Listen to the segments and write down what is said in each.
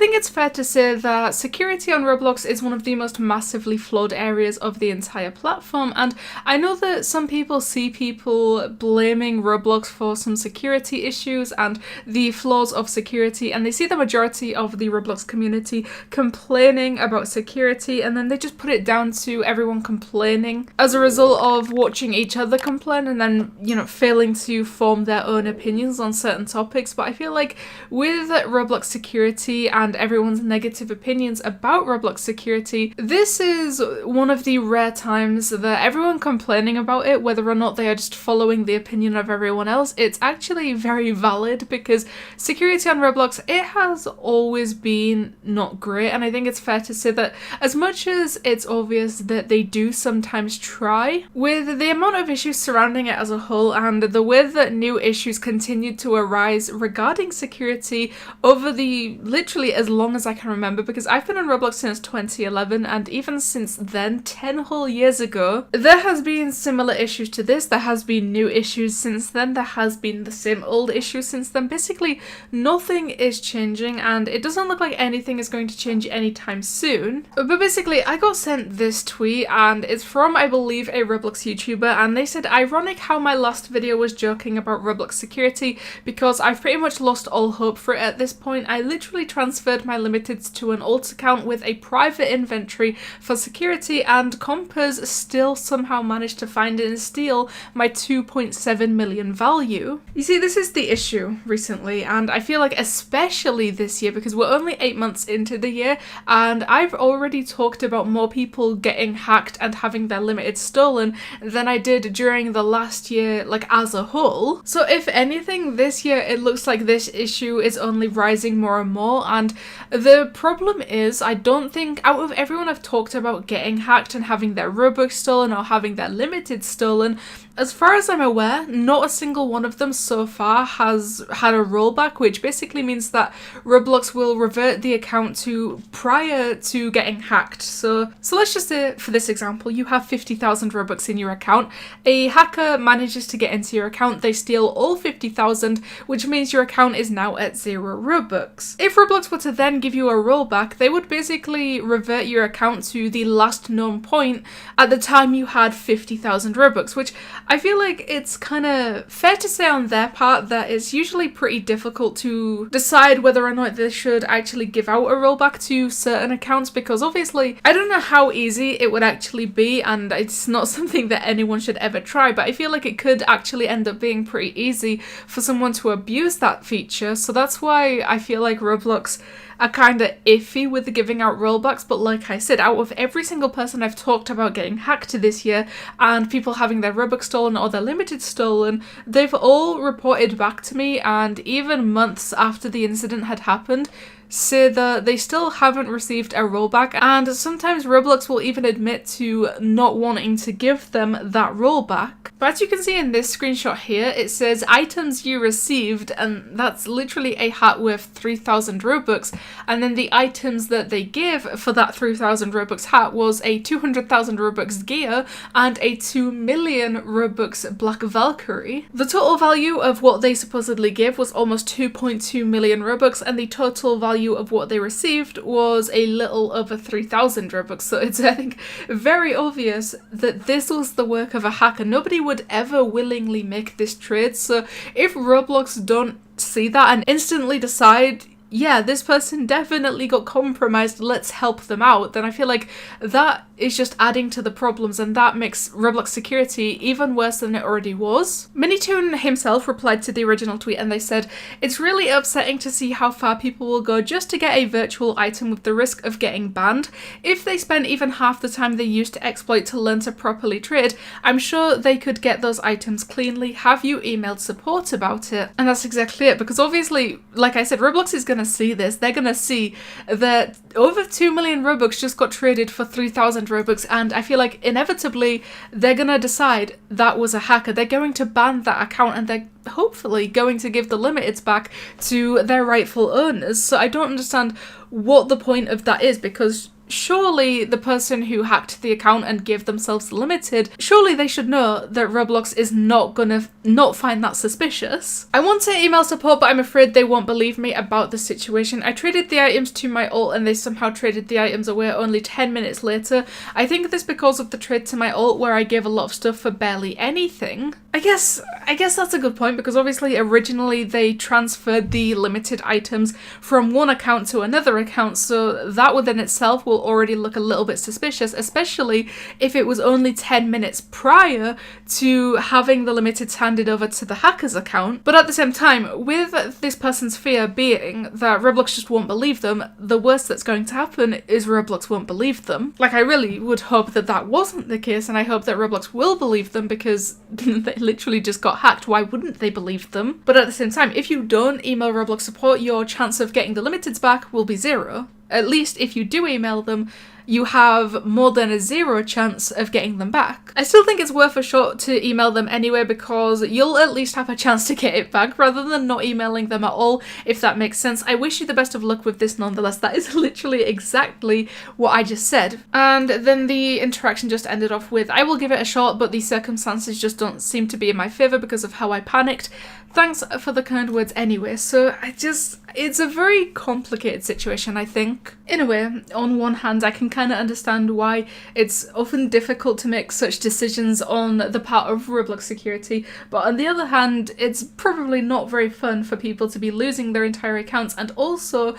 think it's fair to say that security on Roblox is one of the most massively flawed areas of the entire platform, and I know that some people see people blaming Roblox for some security issues and the flaws of security, and they see the majority of the Roblox community complaining about security, and then they just put it down to everyone complaining as a result of watching each other complain and then, you know, failing to form their own opinions on certain topics. But I feel like with Roblox security and everyone's negative opinions about Roblox security, this is one of the rare times that everyone complaining about it, whether or not they are just following the opinion of everyone else, it's actually very valid, because security on Roblox, it has always been not great. And I think it's fair to say that as much as it's obvious that they do sometimes try, with the amount of issues surrounding it as a whole and the way that new issues continued to arise regarding security over the literally as long as I can remember, because I've been on Roblox since 2011, and even since then, 10 whole years ago, there has been similar issues to this. There has been new issues since then. There has been the same old issues since then. Basically, nothing is changing, and it doesn't look like anything is going to change anytime soon. But basically, I got sent this tweet, and it's from, I believe, a Roblox YouTuber, and they said, "Ironic how my last video was joking about Roblox security, because I've pretty much lost all hope for it at this point. I literally transferred my limiteds to an alt account with a private inventory for security, and compers still somehow managed to find it and steal my 2.7 million value." You see, this is the issue recently, and I feel like especially this year, because we're only 8 months into the year, and I've already talked about more people getting hacked and having their limited stolen than I did during the last year, like as a whole. So if anything, this year it looks like this issue is only rising more and more, and the problem is, I don't think out of everyone I've talked about getting hacked and having their Robux stolen or having their limited stolen, as far as I'm aware, not a single one of them so far has had a rollback, which basically means that Roblox will revert the account to prior to getting hacked. So let's just say, for this example, you have 50,000 Robux in your account. A hacker manages to get into your account, they steal all 50,000, which means your account is now at 0 Robux. If Roblox were to then give you a rollback, they would basically revert your account to the last known point at the time you had 50,000 Robux, which I feel like it's kind of fair to say on their part that it's usually pretty difficult to decide whether or not they should actually give out a rollback to certain accounts, because obviously I don't know how easy it would actually be, and it's not something that anyone should ever try, but I feel like it could actually end up being pretty easy for someone to abuse that feature. So that's why I feel like Roblox are kind of iffy with the giving out rollbacks. But like I said, out of every single person I've talked about getting hacked this year and people having their Robux stolen or their limited stolen, they've all reported back to me, and even months after the incident had happened, say that they still haven't received a rollback, and sometimes Roblox will even admit to not wanting to give them that rollback. But as you can see in this screenshot here, it says items you received, and that's literally a hat worth 3,000 Robux, and then the items that they give for that 3,000 Robux hat was a 200,000 Robux gear and a 2 million Robux Black Valkyrie. The total value of what they supposedly give was almost 2.2 million Robux, and the total value of what they received was a little over 3,000 Robux. So it's, I think, very obvious that this was the work of a hacker. Nobody would ever willingly make this trade. So if Roblox don't see that and instantly decide, yeah, this person definitely got compromised, let's help them out, then I feel like that is just adding to the problems, and that makes Roblox security even worse than it already was. Minitoon himself replied to the original tweet, and they said, "It's really upsetting to see how far people will go just to get a virtual item with the risk of getting banned. If they spent even half the time they used to exploit to learn to properly trade, I'm sure they could get those items cleanly. Have you emailed support about it?" And that's exactly it, because obviously, like I said, Roblox is going to see this. They're going to see that over 2 million Robux just got traded for 3,000 Robux, and I feel like inevitably they're going to decide that was a hacker. They're going to ban that account, and they're hopefully going to give the limiteds back to their rightful owners. So I don't understand what the point of that is, because surely the person who hacked the account and gave themselves limited, surely they should know that Roblox is not gonna not find that suspicious. I want to email support, but I'm afraid they won't believe me about the situation. I traded the items to my alt and they somehow traded the items away only 10 minutes later. I think this because of the trade to my alt where I gave a lot of stuff for barely anything. I guess that's a good point, because obviously originally they transferred the limited items from one account to another account, so that within itself will already look a little bit suspicious, especially if it was only 10 minutes prior to having the limited handed over to the hacker's account. But at the same time, with this person's fear being that Roblox just won't believe them, the worst that's going to happen is Roblox won't believe them. Like, I really would hope that that wasn't the case, and I hope that Roblox will believe them, because they literally just got hacked. Why wouldn't they believe them? But at the same time, if you don't email Roblox support, your chance of getting the limiteds back will be 0. At least if you do email them, you have more than a 0 chance of getting them back. I still think it's worth a shot to email them anyway, because you'll at least have a chance to get it back rather than not emailing them at all, if that makes sense. I wish you the best of luck with this nonetheless. That is literally exactly what I just said. And then the interaction just ended off with, I will give it a shot, but the circumstances just don't seem to be in my favour because of how I panicked. Thanks for the kind words anyway. So it's a very complicated situation, I think. In a way, on one hand, I can kind of understand why it's often difficult to make such decisions on the part of Roblox security, but on the other hand, it's probably not very fun for people to be losing their entire accounts and also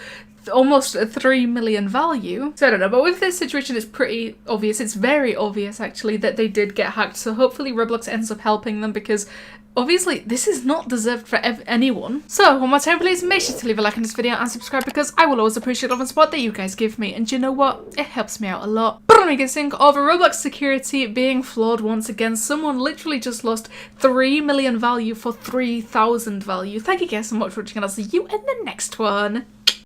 almost a 3 million value. So I don't know, but with this situation it's pretty obvious, it's very obvious actually, that they did get hacked, so hopefully Roblox ends up helping them, because obviously this is not deserved for anyone. So one more time, please make sure to leave a like on this video and subscribe, because I will always appreciate all the support that you guys give me, and you know what, it helps me out a lot. But I'm guessing of Roblox security being flawed once again, someone literally just lost 3 million value for 3,000 value. Thank you guys so much for watching, and I'll see you in the next one.